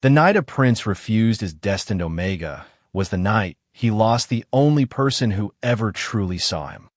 The night a prince refused his destined Omega was the night he lost the only person who ever truly saw him.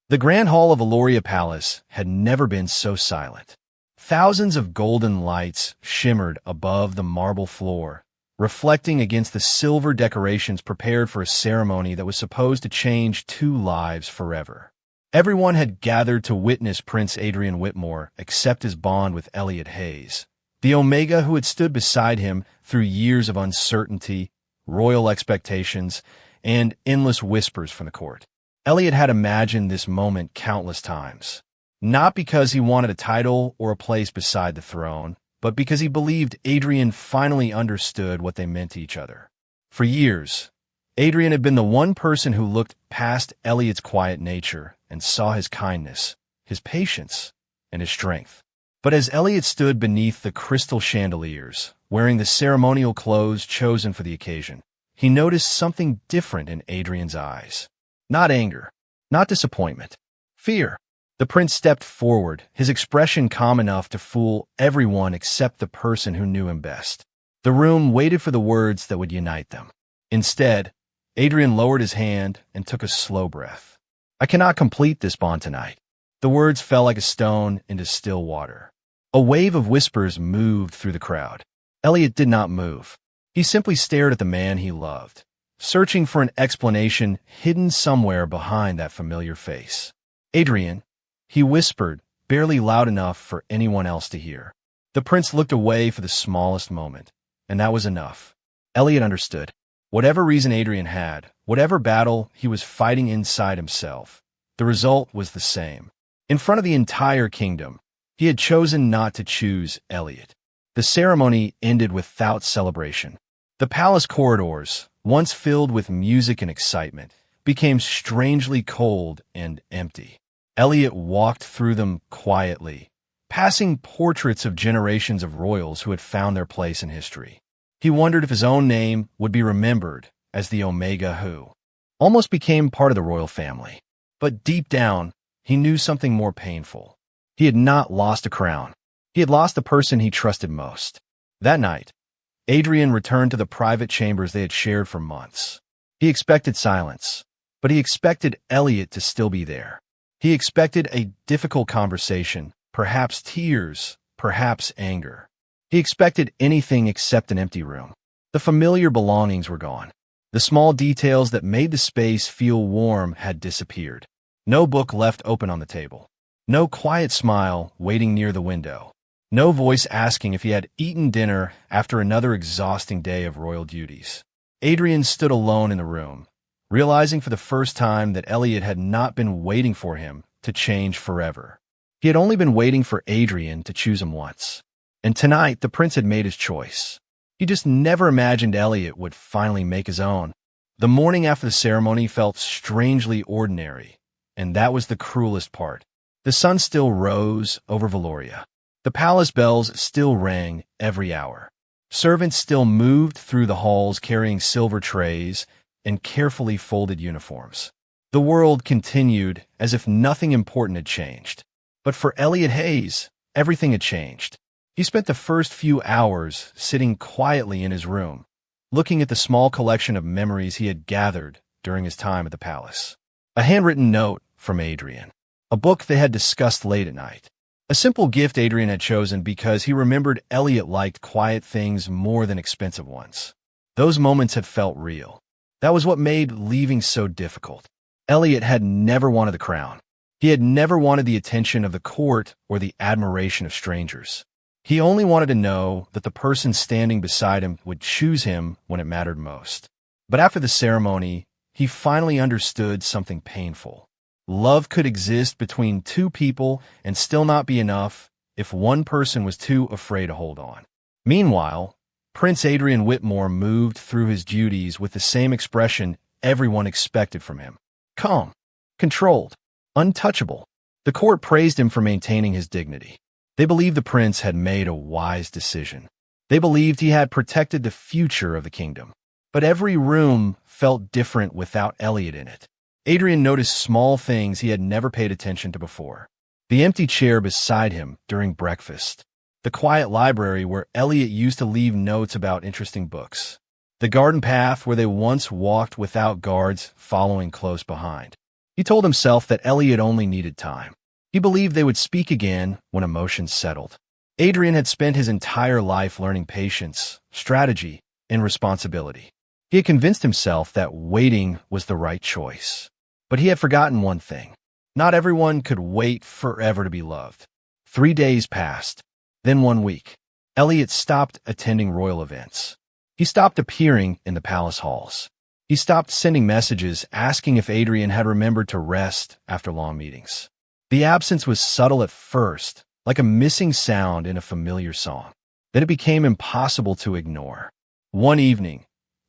The grand hall of Eloria Palace had never been so silent. Thousands of golden lights shimmered above the marble floor, reflecting against the silver decorations prepared for a ceremony that was supposed to change two lives forever. Everyone had gathered to witness Prince Adrian Whitmore accept his bond with Elliot Hayes, the Omega who had stood beside him through years of uncertainty, royal expectations, and endless whispers from the court. Elliot had imagined this moment countless times, not because he wanted a title or a place beside the throne, but because he believed Adrian finally understood what they meant to each other. For years, Adrian had been the one person who looked past Elliot's quiet nature and saw his kindness, his patience, and his strength. But as Elliot stood beneath the crystal chandeliers, wearing the ceremonial clothes chosen for the occasion, he noticed something different in Adrian's eyes. Not anger, not disappointment, fear. The prince stepped forward, his expression calm enough to fool everyone except the person who knew him best. The room waited for the words that would unite them. Instead, Adrian lowered his hand and took a slow breath. "I cannot complete this bond tonight." The words fell like a stone into still water. A wave of whispers moved through the crowd. Elliot did not move. He simply stared at the man he loved, searching for an explanation hidden somewhere behind that familiar face. "Adrian," he whispered, barely loud enough for anyone else to hear. The prince looked away for the smallest moment, and that was enough. Elliot understood. Whatever reason Adrian had, whatever battle he was fighting inside himself, the result was the same. In front of the entire kingdom, he had chosen not to choose Elliot. The ceremony ended without celebration. The palace corridors, once filled with music and excitement, became strangely cold and empty. Elliot walked through them quietly, passing portraits of generations of royals who had found their place in history. He wondered if his own name would be remembered as the Omega who almost became part of the royal family. But deep down, he knew something more painful. He had not lost a crown. He had lost the person he trusted most. That night, Adrian returned to the private chambers they had shared for months. He expected silence, but he expected Elliot to still be there. He expected a difficult conversation, perhaps tears, perhaps anger. He expected anything except an empty room. The familiar belongings were gone. The small details that made the space feel warm had disappeared. No book left open on the table. No quiet smile waiting near the window. No voice asking if he had eaten dinner after another exhausting day of royal duties. Adrian stood alone in the room, realizing for the first time that Elliot had not been waiting for him to change forever. He had only been waiting for Adrian to choose him once. And tonight, the prince had made his choice. He just never imagined Elliot would finally make his own. The morning after the ceremony felt strangely ordinary, and that was the cruelest part. The sun still rose over Valoria. The palace bells still rang every hour. Servants still moved through the halls carrying silver trays and carefully folded uniforms. The world continued as if nothing important had changed. But for Elliot Hayes, everything had changed. He spent the first few hours sitting quietly in his room, looking at the small collection of memories he had gathered during his time at the palace. A handwritten note from Adrian. A book they had discussed late at night. A simple gift Adrian had chosen because he remembered Elliot liked quiet things more than expensive ones. Those moments had felt real. That was what made leaving so difficult. Elliot had never wanted the crown. He had never wanted the attention of the court or the admiration of strangers. He only wanted to know that the person standing beside him would choose him when it mattered most. But after the ceremony, he finally understood something painful. Love could exist between two people and still not be enough if one person was too afraid to hold on. Meanwhile, Prince Adrian Whitmore moved through his duties with the same expression everyone expected from him. Calm, controlled, untouchable. The court praised him for maintaining his dignity. They believed the prince had made a wise decision. They believed he had protected the future of the kingdom. But every room felt different without Elliot in it. Adrian noticed small things he had never paid attention to before. The empty chair beside him during breakfast. the quiet library where Elliot used to leave notes about interesting books, the garden path where they once walked without guards following close behind. He told himself that Elliot only needed time. He believed they would speak again when emotions settled. Adrian had spent his entire life learning patience, strategy, and responsibility. He had convinced himself that waiting was the right choice. But he had forgotten one thing. Not everyone could wait forever to be loved. 3 days passed. Then 1 week. Elliot stopped attending royal events. He stopped appearing in the palace halls. He stopped sending messages asking if Adrian had remembered to rest after long meetings. The absence was subtle at first, like a missing sound in a familiar song. Then it became impossible to ignore. One evening,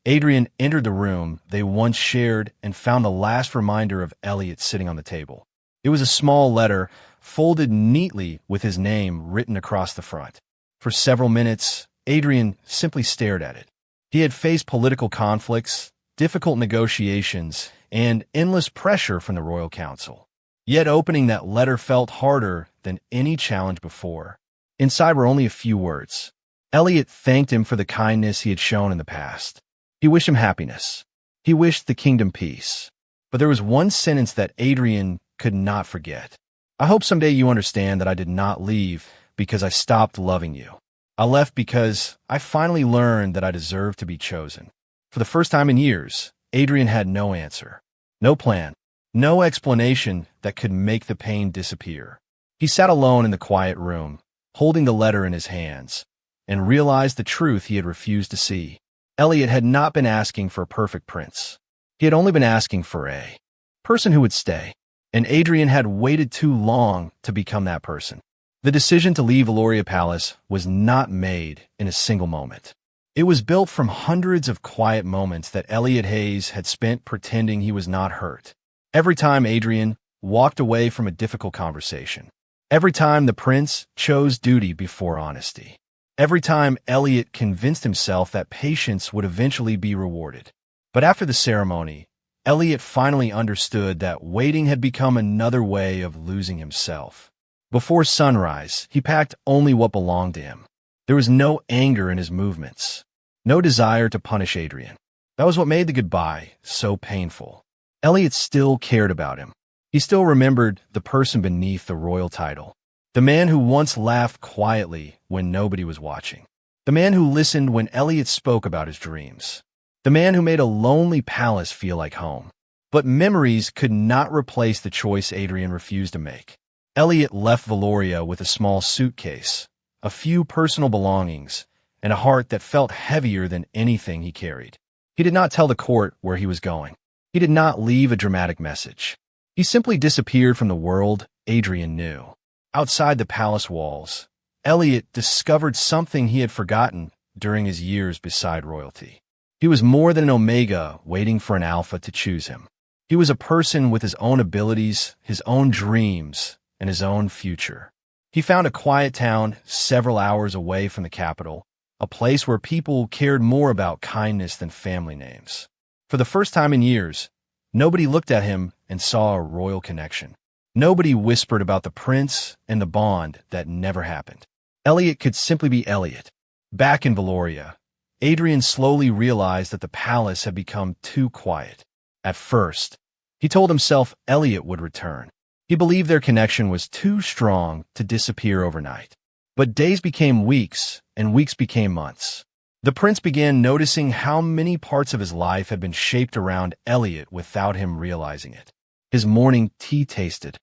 Adrian entered the room they once shared and found the last reminder of Elliot sitting on the table. It was a small letter, folded neatly with his name written across the front. For several minutes, Adrian simply stared at it. He had faced political conflicts, difficult negotiations, and endless pressure from the royal council. Yet opening that letter felt harder than any challenge before. Inside were only a few words. Elliot thanked him for the kindness he had shown in the past. He wished him happiness. He wished the kingdom peace. But there was one sentence that Adrian could not forget. I hope someday you understand that I did not leave because I stopped loving you. I left because I finally learned that I deserved to be chosen. For the first time in years, Adrian had no answer, no plan, no explanation that could make the pain disappear. He sat alone in the quiet room, holding the letter in his hands, and realized the truth he had refused to see. Elliot had not been asking for a perfect prince. He had only been asking for a person who would stay. And Adrian had waited too long to become that person. The decision to leave Valoria Palace was not made in a single moment. It was built from hundreds of quiet moments that Elliot Hayes had spent pretending he was not hurt. Every time Adrian walked away from a difficult conversation. Every time the prince chose duty before honesty. Every time Elliot convinced himself that patience would eventually be rewarded. But after the ceremony, Elliot finally understood that waiting had become another way of losing himself. Before sunrise, he packed only what belonged to him. There was no anger in his movements, no desire to punish Adrian. That was what made the goodbye so painful. Elliot still cared about him. He still remembered the person beneath the royal title. The man who once laughed quietly when nobody was watching. The man who listened when Elliot spoke about his dreams. The man who made a lonely palace feel like home. But memories could not replace the choice Adrian refused to make. Elliot left Valoria with a small suitcase, a few personal belongings, and a heart that felt heavier than anything he carried. He did not tell the court where he was going. He did not leave a dramatic message. He simply disappeared from the world Adrian knew. Outside the palace walls, Elliot discovered something he had forgotten during his years beside royalty. He was more than an omega waiting for an alpha to choose him. He was a person with his own abilities, his own dreams, and his own future. He found a quiet town several hours away from the capital, a place where people cared more about kindness than family names. For the first time in years, nobody looked at him and saw a royal connection. Nobody whispered about the prince and the bond that never happened. Elliot could simply be Elliot. Back in Valoria, Adrian slowly realized that the palace had become too quiet. At first, he told himself Elliot would return. He believed their connection was too strong to disappear overnight. But days became weeks, and weeks became months. The prince began noticing how many parts of his life had been shaped around Elliot without him realizing it. His morning tea tasted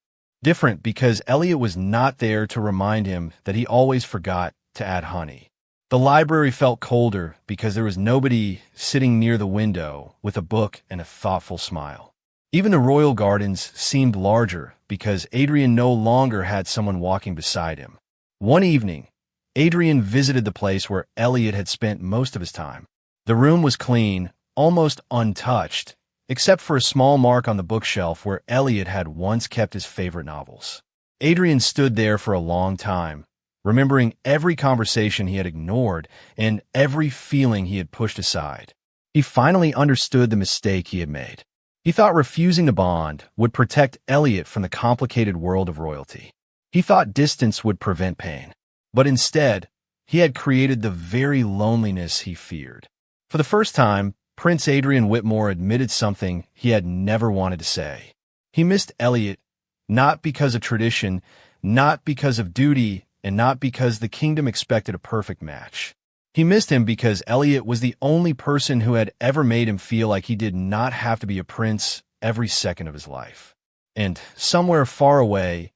different because Elliot was not there to remind him that he always forgot to add honey. The library felt colder because there was nobody sitting near the window with a book and a thoughtful smile. Even the royal gardens seemed larger because Adrian no longer had someone walking beside him. One evening, Adrian visited the place where Elliot had spent most of his time. The room was clean, almost untouched, except for a small mark on the bookshelf where Elliot had once kept his favorite novels. Adrian stood there for a long time, remembering every conversation he had ignored and every feeling he had pushed aside. He finally understood the mistake he had made. He thought refusing to bond would protect Elliot from the complicated world of royalty. He thought distance would prevent pain. But instead, he had created the very loneliness he feared. For the first time, Prince Adrian Whitmore admitted something he had never wanted to say. He missed Elliot, not because of tradition, not because of duty, and not because the kingdom expected a perfect match. He missed him because Elliot was the only person who had ever made him feel like he did not have to be a prince every second of his life. And somewhere far away,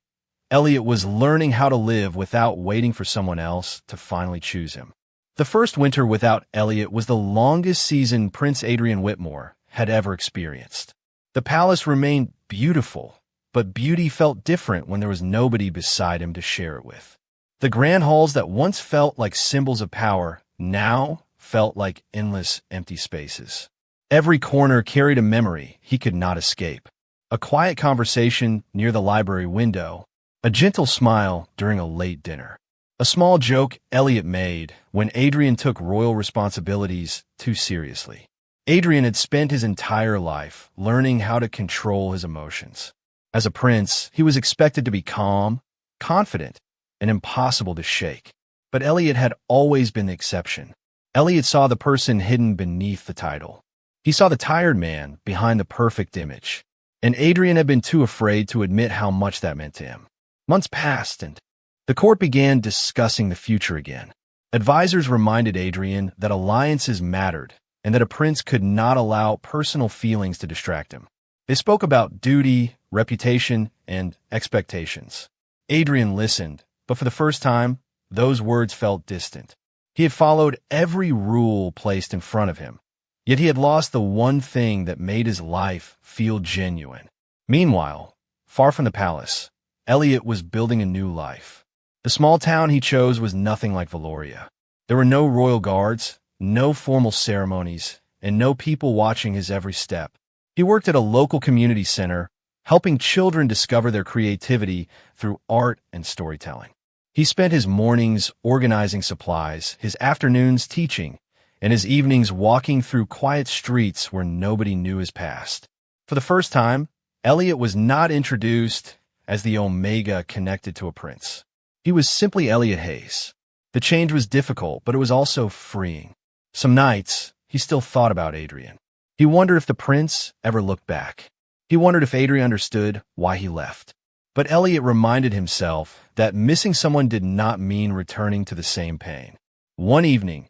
Elliot was learning how to live without waiting for someone else to finally choose him. The first winter without Elliot was the longest season Prince Adrian Whitmore had ever experienced. The palace remained beautiful, but beauty felt different when there was nobody beside him to share it with. The grand halls that once felt like symbols of power now felt like endless empty spaces. Every corner carried a memory he could not escape. A quiet conversation near the library window, a gentle smile during a late dinner, a small joke Elliot made when Adrian took royal responsibilities too seriously. Adrian had spent his entire life learning how to control his emotions. As a prince, he was expected to be calm, confident, and impossible to shake. But Elliot had always been the exception. Elliot saw the person hidden beneath the title. He saw the tired man behind the perfect image. And Adrian had been too afraid to admit how much that meant to him. Months passed, and the court began discussing the future again. Advisors reminded Adrian that alliances mattered and that a prince could not allow personal feelings to distract him. They spoke about duty, reputation, and expectations. Adrian listened, but for the first time, those words felt distant. He had followed every rule placed in front of him, yet he had lost the one thing that made his life feel genuine. Meanwhile, far from the palace, Elliot was building a new life. The small town he chose was nothing like Valoria. There were no royal guards, no formal ceremonies, and no people watching his every step. He worked at a local community center, helping children discover their creativity through art and storytelling. He spent his mornings organizing supplies, his afternoons teaching, and his evenings walking through quiet streets where nobody knew his past. For the first time, Elliot was not introduced as the Omega connected to a prince. He was simply Elliot Hayes. The change was difficult, but it was also freeing. Some nights, he still thought about Adrian. He wondered if the prince ever looked back. He wondered if Adrian understood why he left. But Elliot reminded himself that missing someone did not mean returning to the same pain. One evening,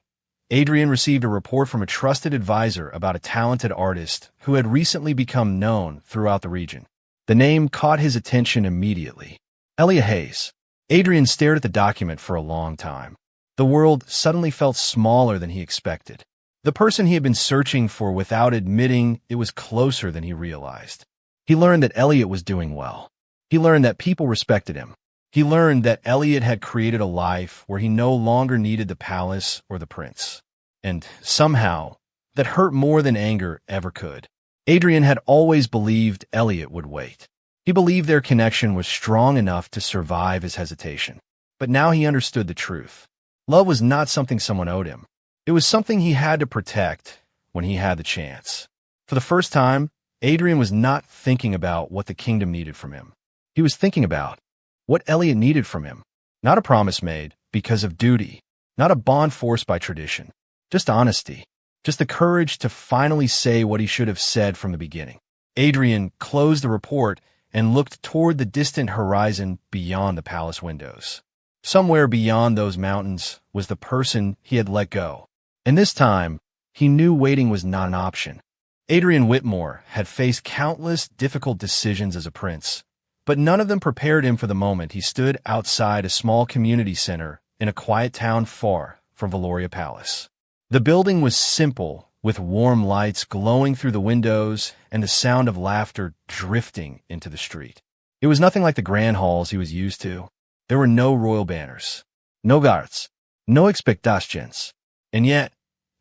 Adrian received a report from a trusted advisor about a talented artist who had recently become known throughout the region. The name caught his attention immediately. Elliot Hayes. Adrian stared at the document for a long time. The world suddenly felt smaller than he expected. The person he had been searching for without admitting it was closer than he realized. He learned that Elliot was doing well. He learned that people respected him. He learned that Elliot had created a life where he no longer needed the palace or the prince. And somehow, that hurt more than anger ever could. Adrian had always believed Elliot would wait. He believed their connection was strong enough to survive his hesitation. But now he understood the truth. Love was not something someone owed him. It was something he had to protect when he had the chance. For the first time, Adrian was not thinking about what the kingdom needed from him. He was thinking about what Elliot needed from him. Not a promise made because of duty, not a bond forced by tradition, just honesty, just the courage to finally say what he should have said from the beginning. Adrian closed the report and looked toward the distant horizon beyond the palace windows. Somewhere beyond those mountains was the person he had let go. And this time, he knew waiting was not an option. Adrian Whitmore had faced countless difficult decisions as a prince, but none of them prepared him for the moment he stood outside a small community center in a quiet town far from Valoria Palace. The building was simple, with warm lights glowing through the windows and the sound of laughter drifting into the street. It was nothing like the grand halls he was used to. There were no royal banners, no guards, no expectations. And yet,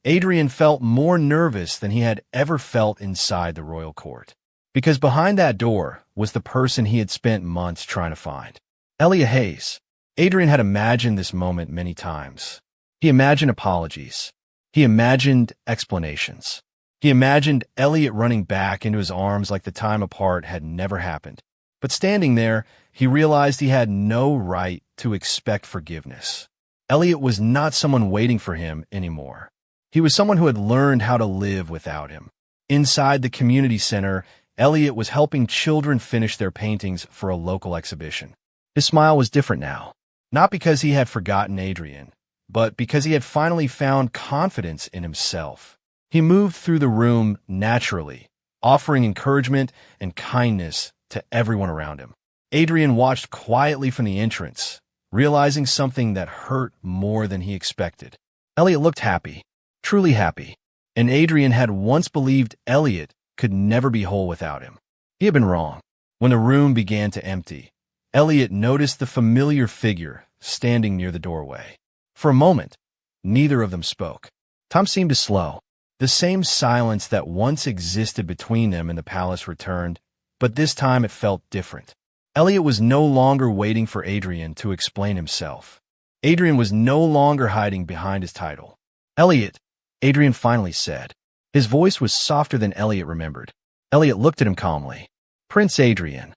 Adrian felt more nervous than he had ever felt inside the royal court. Because behind that door was the person he had spent months trying to find. Elliot Hayes. Adrian had imagined this moment many times. He imagined apologies. He imagined explanations. He imagined Elliot running back into his arms like the time apart had never happened. But standing there, he realized he had no right to expect forgiveness. Elliot was not someone waiting for him anymore. He was someone who had learned how to live without him. Inside the community center, Elliot was helping children finish their paintings for a local exhibition. His smile was different now, not because he had forgotten Adrian, but because he had finally found confidence in himself. He moved through the room naturally, offering encouragement and kindness to everyone around him. Adrian watched quietly from the entrance, realizing something that hurt more than he expected. Elliot looked happy, truly happy, and Adrian had once believed Elliot could never be whole without him. He had been wrong. When the room began to empty, Elliot noticed the familiar figure standing near the doorway. For a moment, neither of them spoke. Time seemed to slow. The same silence that once existed between them in the palace returned, but this time it felt different. Elliot was no longer waiting for Adrian to explain himself. Adrian was no longer hiding behind his title. "Elliot," Adrian finally said. His voice was softer than Elliot remembered. Elliot looked at him calmly. "Prince Adrian."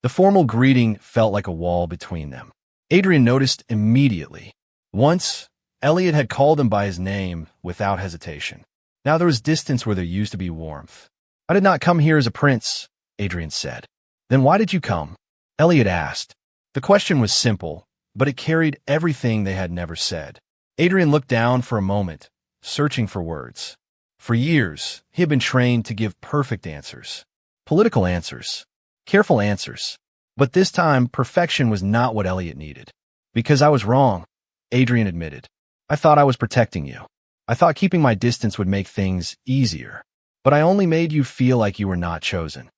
The formal greeting felt like a wall between them. Adrian noticed immediately. Once, Elliot had called him by his name without hesitation. Now there was distance where there used to be warmth. "I did not come here as a prince," Adrian said. "Then why did you come?" Elliot asked. The question was simple, but it carried everything they had never said. Adrian looked down for a moment, searching for words. For years, he had been trained to give perfect answers. Political answers. Careful answers. But this time, perfection was not what Elliot needed. "Because I was wrong," Adrian admitted. "I thought I was protecting you. I thought keeping my distance would make things easier. But I only made you feel like you were not chosen."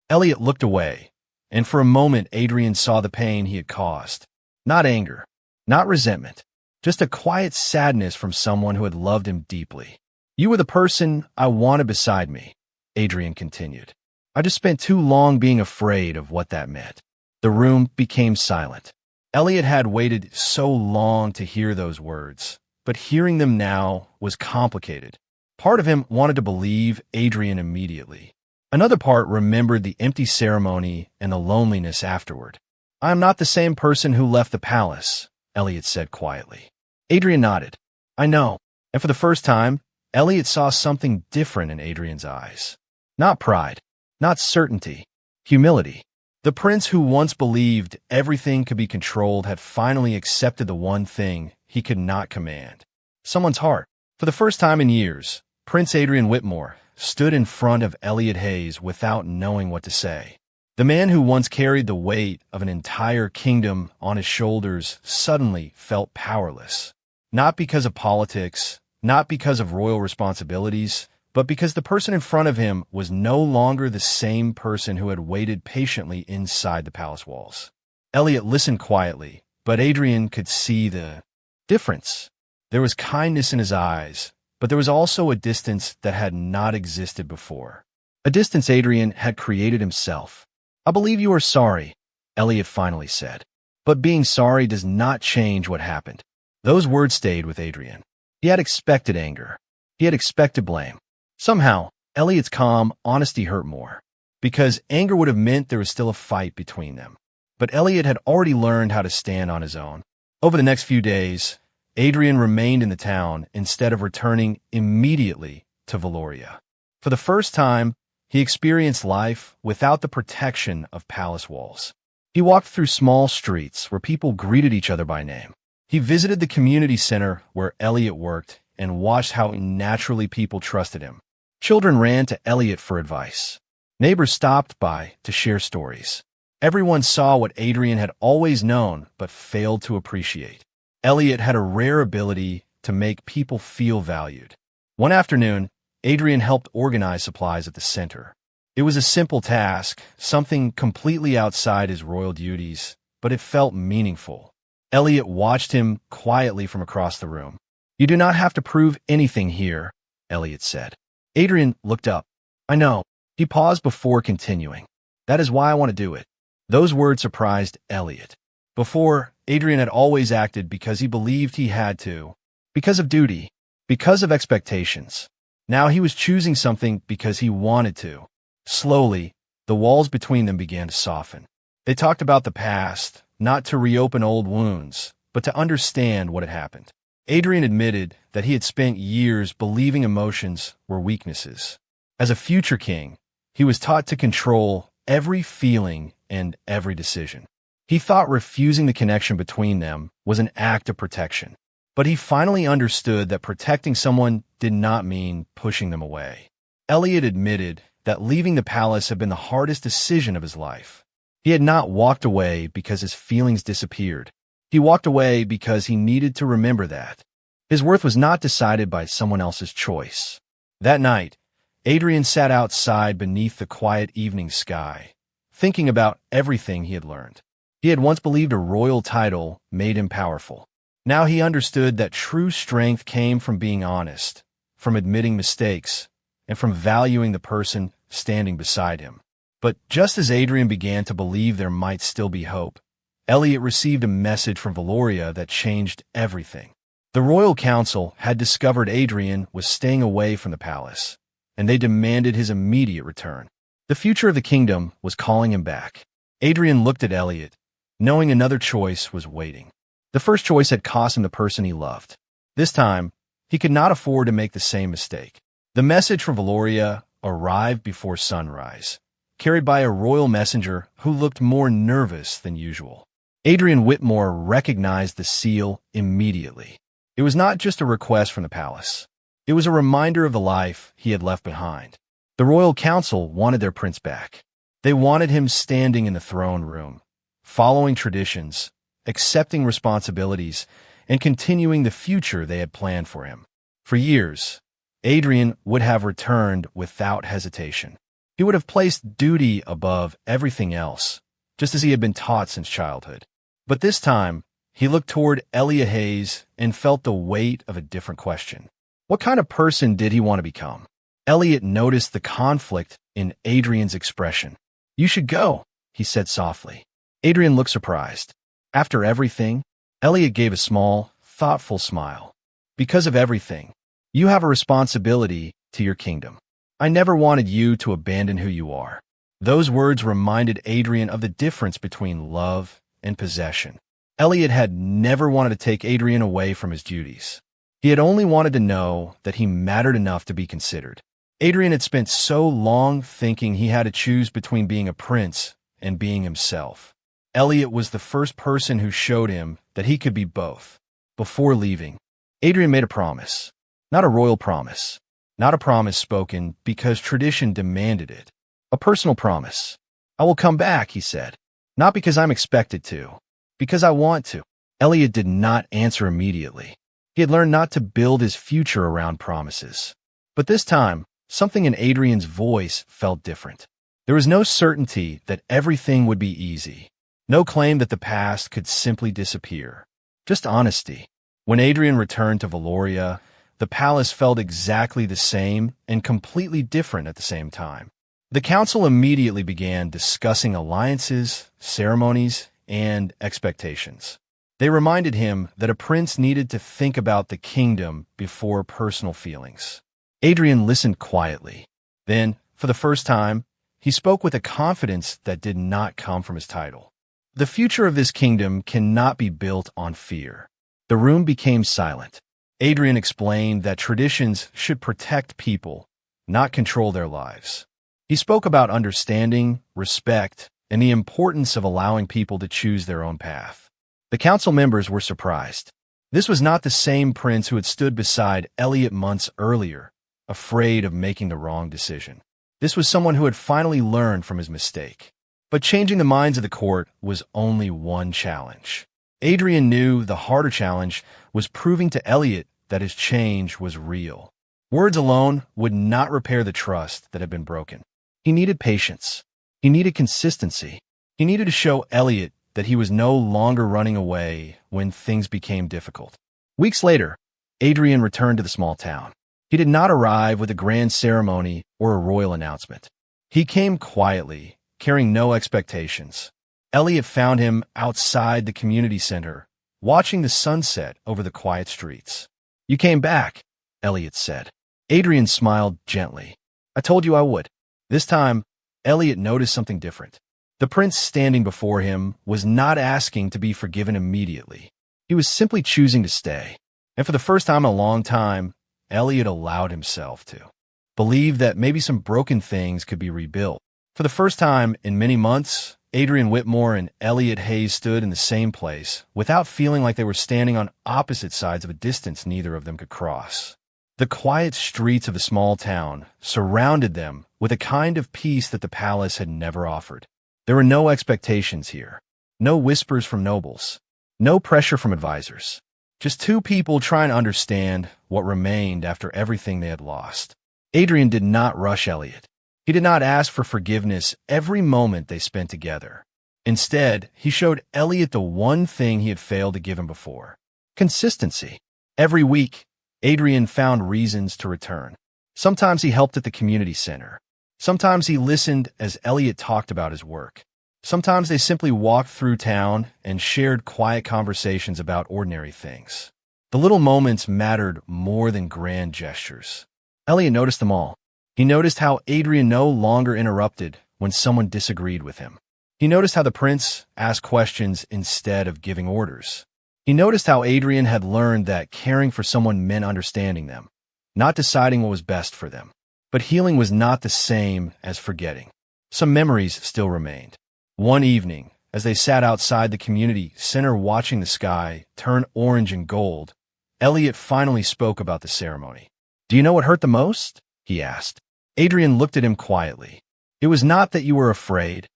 Elliot looked away, and for a moment Adrian saw the pain he had caused. Not anger, not resentment, just a quiet sadness from someone who had loved him deeply. "You were the person I wanted beside me," Adrian continued. "I just spent too long being afraid of what that meant." The room became silent. Elliot had waited so long to hear those words, but hearing them now was complicated. Part of him wanted to believe Adrian immediately. Another part remembered the empty ceremony and the loneliness afterward. "I am not the same person who left the palace," Elliot said quietly. Adrian nodded. "I know." And for the first time, Elliot saw something different in Adrian's eyes. Not pride, not certainty, humility. The prince who once believed everything could be controlled had finally accepted the one thing he could not command: someone's heart. For the first time in years, Prince Adrian Whitmore stood in front of Elliot Hayes without knowing what to say. The man who once carried the weight of an entire kingdom on his shoulders suddenly felt powerless. Not because of politics, not because of royal responsibilities, but because the person in front of him was no longer the same person who had waited patiently inside the palace walls. Elliot listened quietly, but Adrian could see the difference. There was kindness in his eyes, but there was also a distance that had not existed before. A distance Adrian had created himself. "I believe you are sorry," Elliot finally said. "But being sorry does not change what happened." Those words stayed with Adrian. He had expected anger. He had expected blame. Somehow, Elliot's calm honesty hurt more, because anger would have meant there was still a fight between them. But Elliot had already learned how to stand on his own. Over the next few days, Adrian remained in the town instead of returning immediately to Valoria. For the first time, he experienced life without the protection of palace walls. He walked through small streets where people greeted each other by name. He visited the community center where Elliot worked and watched how naturally people trusted him. Children ran to Elliot for advice. Neighbors stopped by to share stories. Everyone saw what Adrian had always known but failed to appreciate. Elliot had a rare ability to make people feel valued. One afternoon, Adrian helped organize supplies at the center. It was a simple task, something completely outside his royal duties, but it felt meaningful. Elliot watched him quietly from across the room. "You do not have to prove anything here," Elliot said. Adrian looked up. "I know." He paused before continuing. "That is why I want to do it." Those words surprised Elliot. Before, Adrian had always acted because he believed he had to, because of duty, because of expectations. Now he was choosing something because he wanted to. Slowly, the walls between them began to soften. They talked about the past, not to reopen old wounds, but to understand what had happened. Adrian admitted that he had spent years believing emotions were weaknesses. As a future king, he was taught to control every feeling and every decision. He thought refusing the connection between them was an act of protection. But he finally understood that protecting someone did not mean pushing them away. Elliot admitted that leaving the palace had been the hardest decision of his life. He had not walked away because his feelings disappeared. He walked away because he needed to remember that his worth was not decided by someone else's choice. That night, Adrian sat outside beneath the quiet evening sky, thinking about everything he had learned. He had once believed a royal title made him powerful. Now he understood that true strength came from being honest, from admitting mistakes, and from valuing the person standing beside him. But just as Adrian began to believe there might still be hope, Elliot received a message from Valoria that changed everything. The royal council had discovered Adrian was staying away from the palace, and they demanded his immediate return. The future of the kingdom was calling him back. Adrian looked at Elliot, knowing another choice was waiting. The first choice had cost him the person he loved. This time, he could not afford to make the same mistake. The message from Valoria arrived before sunrise, carried by a royal messenger who looked more nervous than usual. Adrian Whitmore recognized the seal immediately. It was not just a request from the palace. It was a reminder of the life he had left behind. The royal council wanted their prince back. They wanted him standing in the throne room, following traditions, accepting responsibilities, and continuing the future they had planned for him. For years, Adrian would have returned without hesitation. He would have placed duty above everything else, just as he had been taught since childhood. But this time, he looked toward Elia Hayes and felt the weight of a different question. What kind of person did he want to become? Elliot noticed the conflict in Adrian's expression. "You should go," he said softly. Adrian looked surprised. After everything, Elliot gave a small, thoughtful smile. "Because of everything, you have a responsibility to your kingdom. I never wanted you to abandon who you are." Those words reminded Adrian of the difference between love and possession. Elliot had never wanted to take Adrian away from his duties. He had only wanted to know that he mattered enough to be considered. Adrian had spent so long thinking he had to choose between being a prince and being himself. Elliot was the first person who showed him that he could be both. Before leaving, Adrian made a promise. Not a royal promise. Not a promise spoken because tradition demanded it. A personal promise. "I will come back," he said. "Not because I'm expected to. Because I want to." Elliot did not answer immediately. He had learned not to build his future around promises. But this time, something in Adrian's voice felt different. There was no certainty that everything would be easy. No claim that the past could simply disappear. Just honesty. When Adrian returned to Valoria, the palace felt exactly the same and completely different at the same time. The council immediately began discussing alliances, ceremonies, and expectations. They reminded him that a prince needed to think about the kingdom before personal feelings. Adrian listened quietly. Then, for the first time, he spoke with a confidence that did not come from his title. "The future of this kingdom cannot be built on fear." The room became silent. Adrian explained that traditions should protect people, not control their lives. He spoke about understanding, respect, and the importance of allowing people to choose their own path. The council members were surprised. This was not the same prince who had stood beside Elliot months earlier, afraid of making the wrong decision. This was someone who had finally learned from his mistake. But changing the minds of the court was only one challenge. Adrian knew the harder challenge was proving to Elliot that his change was real. Words alone would not repair the trust that had been broken. He needed patience. He needed consistency. He needed to show Elliot that he was no longer running away when things became difficult. Weeks later, Adrian returned to the small town. He did not arrive with a grand ceremony or a royal announcement. He came quietly, carrying no expectations. Elliot found him outside the community center, watching the sunset over the quiet streets. "You came back," Elliot said. Adrian smiled gently. "I told you I would." This time, Elliot noticed something different. The prince standing before him was not asking to be forgiven immediately. He was simply choosing to stay. And for the first time in a long time, Elliot allowed himself to believe that maybe some broken things could be rebuilt. For the first time in many months, Adrian Whitmore and Elliot Hayes stood in the same place without feeling like they were standing on opposite sides of a distance neither of them could cross. The quiet streets of the small town surrounded them with a kind of peace that the palace had never offered. There were no expectations here, no whispers from nobles, no pressure from advisors. Just two people trying to understand what remained after everything they had lost. Adrian did not rush Elliot. He did not ask for forgiveness every moment they spent together. Instead, he showed Elliot the one thing he had failed to give him before: consistency. Every week, Adrian found reasons to return. Sometimes he helped at the community center. Sometimes he listened as Elliot talked about his work. Sometimes they simply walked through town and shared quiet conversations about ordinary things. The little moments mattered more than grand gestures. Elliot noticed them all. He noticed how Adrian no longer interrupted when someone disagreed with him. He noticed how the prince asked questions instead of giving orders. He noticed how Adrian had learned that caring for someone meant understanding them, not deciding what was best for them. But healing was not the same as forgetting. Some memories still remained. One evening, as they sat outside the community center watching the sky turn orange and gold, Elliot finally spoke about the ceremony. "Do you know what hurt the most?" he asked. Adrian looked at him quietly. "It was not that you were afraid,"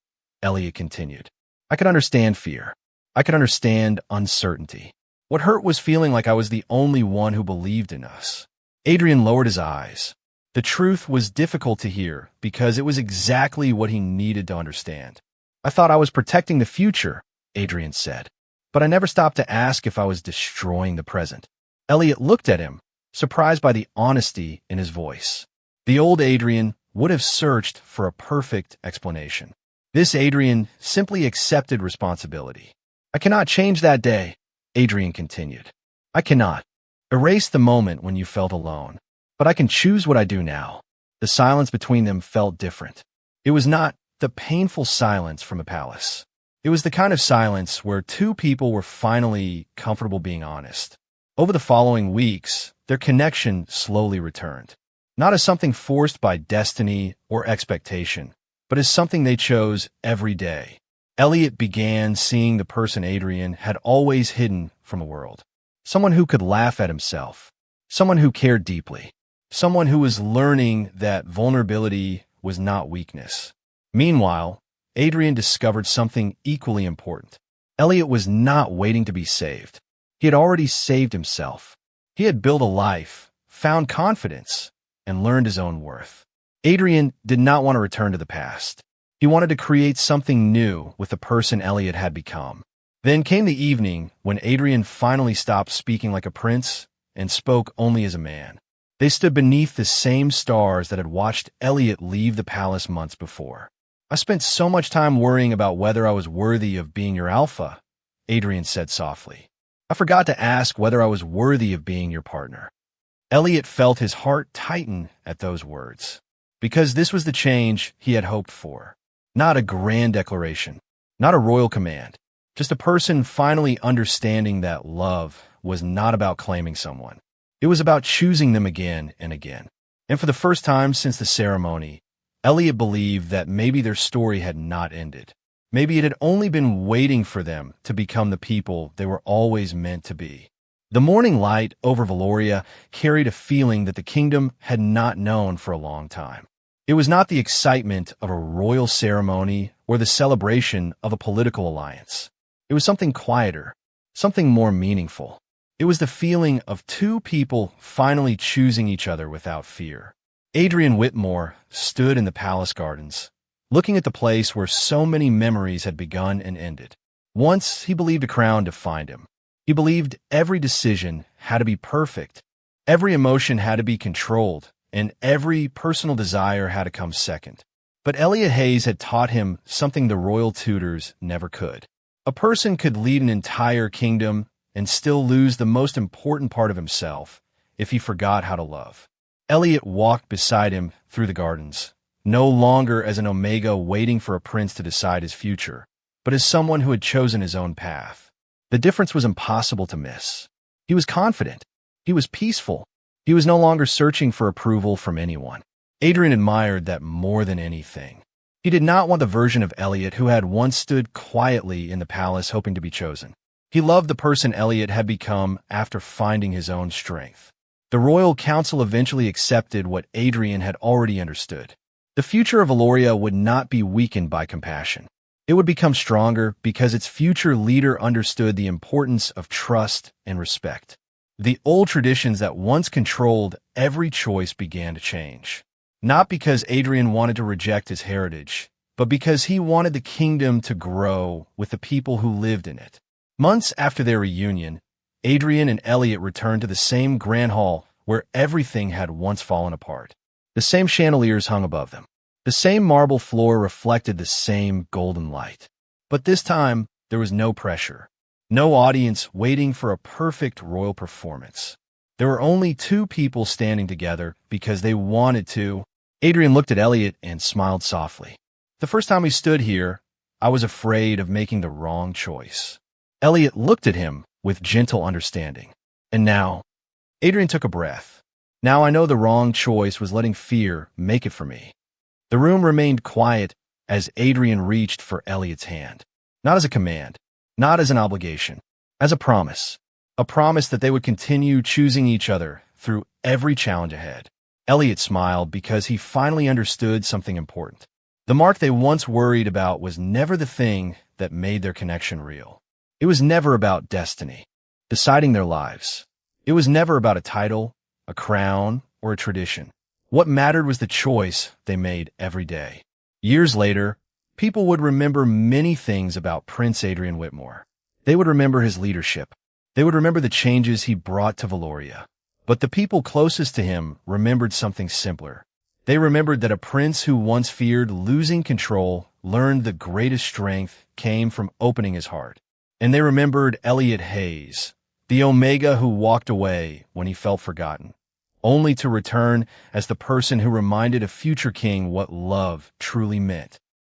Elliot continued. "I could understand fear. I could understand uncertainty. What hurt was feeling like I was the only one who believed in us." Adrian lowered his eyes. The truth was difficult to hear because it was exactly what he needed to understand. "I thought I was protecting the future," Adrian said, "but I never stopped to ask if I was destroying the present." Elliot looked at him, surprised by the honesty in his voice. The old Adrian would have searched for a perfect explanation. This Adrian simply accepted responsibility. "I cannot change that day," Adrian continued. "I cannot erase the moment when you felt alone, but I can choose what I do now." The silence between them felt different. It was not the painful silence from a palace. It was the kind of silence where two people were finally comfortable being honest. Over the following weeks, their connection slowly returned. Not as something forced by destiny or expectation, but as something they chose every day. Elliot began seeing the person Adrian had always hidden from the world. Someone who could laugh at himself. Someone who cared deeply. Someone who was learning that vulnerability was not weakness. Meanwhile, Adrian discovered something equally important. Elliot was not waiting to be saved. He had already saved himself. He had built a life, found confidence, and learned his own worth. Adrian did not want to return to the past. He wanted to create something new with the person Elliot had become. Then came the evening when Adrian finally stopped speaking like a prince and spoke only as a man. They stood beneath the same stars that had watched Elliot leave the palace months before. "I spent so much time worrying about whether I was worthy of being your alpha," Adrian said softly. "I forgot to ask whether I was worthy of being your partner." Elliot felt his heart tighten at those words, because this was the change he had hoped for. Not a grand declaration, not a royal command, just a person finally understanding that love was not about claiming someone. It was about choosing them again and again. And for the first time since the ceremony, Elliot believed that maybe their story had not ended. Maybe it had only been waiting for them to become the people they were always meant to be. The morning light over Valoria carried a feeling that the kingdom had not known for a long time. It was not the excitement of a royal ceremony or the celebration of a political alliance. It was something quieter, something more meaningful. It was the feeling of two people finally choosing each other without fear. Adrian Whitmore stood in the palace gardens, looking at the place where so many memories had begun and ended. Once he believed a crown defined him. He believed every decision had to be perfect, every emotion had to be controlled, and every personal desire had to come second. But Elliot Hayes had taught him something the royal tutors never could. A person could lead an entire kingdom and still lose the most important part of himself if he forgot how to love. Elliot walked beside him through the gardens, no longer as an Omega waiting for a prince to decide his future, but as someone who had chosen his own path. The difference was impossible to miss. He was confident. He was peaceful. He was no longer searching for approval from anyone. Adrian admired that more than anything. He did not want the version of Elliot who had once stood quietly in the palace hoping to be chosen. He loved the person Elliot had become after finding his own strength. The royal council eventually accepted what Adrian had already understood. The future of Eloria would not be weakened by compassion. It would become stronger because its future leader understood the importance of trust and respect. The old traditions that once controlled every choice began to change. Not because Adrian wanted to reject his heritage, but because he wanted the kingdom to grow with the people who lived in it. Months after their reunion, Adrian and Elliot returned to the same grand hall where everything had once fallen apart. The same chandeliers hung above them. The same marble floor reflected the same golden light. But this time, there was no pressure. No audience waiting for a perfect royal performance. There were only two people standing together because they wanted to. Adrian looked at Elliot and smiled softly. The first time we stood here, I was afraid of making the wrong choice. Elliot looked at him with gentle understanding. And now, Adrian took a breath. Now I know the wrong choice was letting fear make it for me. The room remained quiet as Adrian reached for Elliot's hand. Not as a command, not as an obligation, as a promise. A promise that they would continue choosing each other through every challenge ahead. Elliot smiled because he finally understood something important. The mark they once worried about was never the thing that made their connection real. It was never about destiny, deciding their lives. It was never about a title, a crown, or a tradition. What mattered was the choice they made every day. Years later, people would remember many things about Prince Adrian Whitmore. They would remember his leadership. They would remember the changes he brought to Valoria. But the people closest to him remembered something simpler. They remembered that a prince who once feared losing control learned the greatest strength came from opening his heart. And they remembered Elliot Hayes, the Omega who walked away when he felt forgotten, only to return as the person who reminded a future king what love truly meant.